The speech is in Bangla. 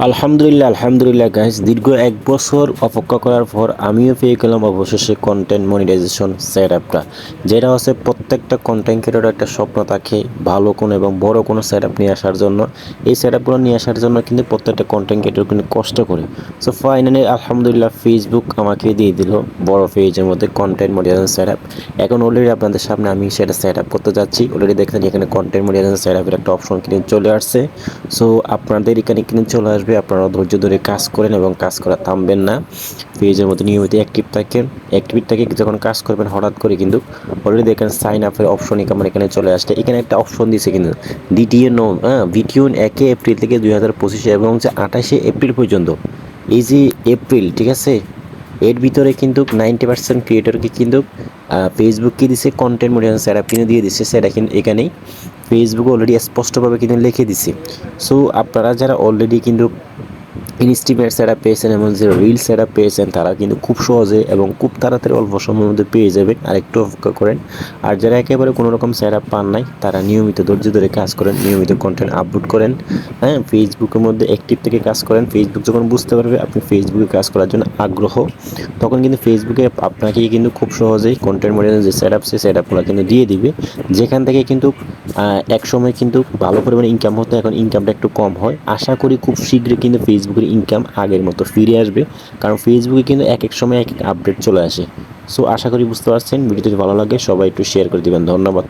আলহামদুলিল্লাহ আলহামদুলিল্লাহ গাইস, দীর্ঘ 1 বছর অপেক্ষা করার পর আমিও পেয়ে গেলাম অবশেষে কন্টেন্ট মনিটাইজেশন সেট আপটা, যেটা হচ্ছে প্রত্যেকটা কন্টেন্ট ক্রিয়েটর একটা স্বপ্ন থাকে ভালো কোনো এবং বড় কোনো সেট আপ নিয়ে আসার জন্য। এই সেট আপগুলো নিয়ে আসার জন্য কিন্তু প্রত্যেকটা কন্টেন্ট ক্রিয়েটর কিন্তু কষ্ট করে। সো ফাইনালি আলহামদুলিল্লাহ ফেসবুক আমাকে দিয়ে দিল বড় পেজের মধ্যে কন্টেন্ট মনিটাইজেশন সেট আপ। এখন অলরেডি আপনাদের সামনে আমি সেটা সেট আপ করতে যাচ্ছি। অলরেডি দেখেন এখানে কন্টেন্ট মনিটাইজেশন সেট আপের একটা অপশন কিন্তু চলে আসছে। সো আপনাদের এখানে কিন্তু চলে আসবে, আপনারা ধৈর্য ধরে কাজ করেন এবং কাজ করা থামবেন না। পেজের মধ্যে নিয়মিত অ্যাক্টিভ থাকে। যখন কাজ করবেন হঠাৎ করে কিন্তু অলরেডি দেখেন সাইন আপের অপশন আমার এখানে চলে আসছে। এখানে একটা অপশন দিয়েছে কিন্তু ভিডিও 1 এপ্রিল থেকে 2025 এবং 28 এপ্রিল পর্যন্ত। এই যে এপ্রিল, ঠিক আছে, এর ভিতরে কিন্তু 90% ক্রিয়েটরকে কিন্তু ফেসবুককে দিছে কন্টেন্ট মনিটাইজেশন সেট আপ কিন্তু দিয়ে দিচ্ছে। সেটা কিন্তু এখানেই ফেসবুক অলরেডি স্পষ্টভাবে কিন্তু লিখে দিছে। সো আপনারা যারা অলরেডি কিন্তু ইনস্টিমেট সেট আপ পেয়েছেন এবং যে রিল সেট আপ পেয়েছেন, তারা কিন্তু খুব সহজে এবং খুব তাড়াতাড়ি অল্প সময়ের মধ্যে পেয়ে যাবেন। আরেকটু অপেক্ষা করেন। আর যারা একেবারে কোনো রকম সেট আপ পান নাই, তারা নিয়মিত ধৈর্য ধরে কাজ করেন, নিয়মিত কন্টেন্ট আপলোড করেন। হ্যাঁ, ফেসবুকের মধ্যে অ্যাক্টিভ থেকে কাজ করেন। ফেসবুক যখন বুঝতে পারবে আপনি ফেসবুকে কাজ করার জন্য আগ্রহ, তখন কিন্তু ফেসবুকে আপনাকে কিন্তু খুব সহজেই কন্টেন্ট মডেলের যে সেট আপ, সেই সেট আপগুলো কিন্তু দিয়ে দিবে। যেখান থেকে কিন্তু এক সময় কিন্তু ভালো পরিমাণে ইনকাম হতো, এখন ইনকামটা একটু কম হয়। আশা করি খুব শীঘ্রই কিন্তু ফেসবুকের ইনকাম আগের মতো ফিরে আসবে, কারণ ফেসবুকে কিন্তু এক এক সময় এক এক আপডেট চলে আসে। সো আশা করি বুঝতে পারছেন। ভিডিওটি ভালো লাগে সবাই একটু শেয়ার করে দিবেন। ধন্যবাদ।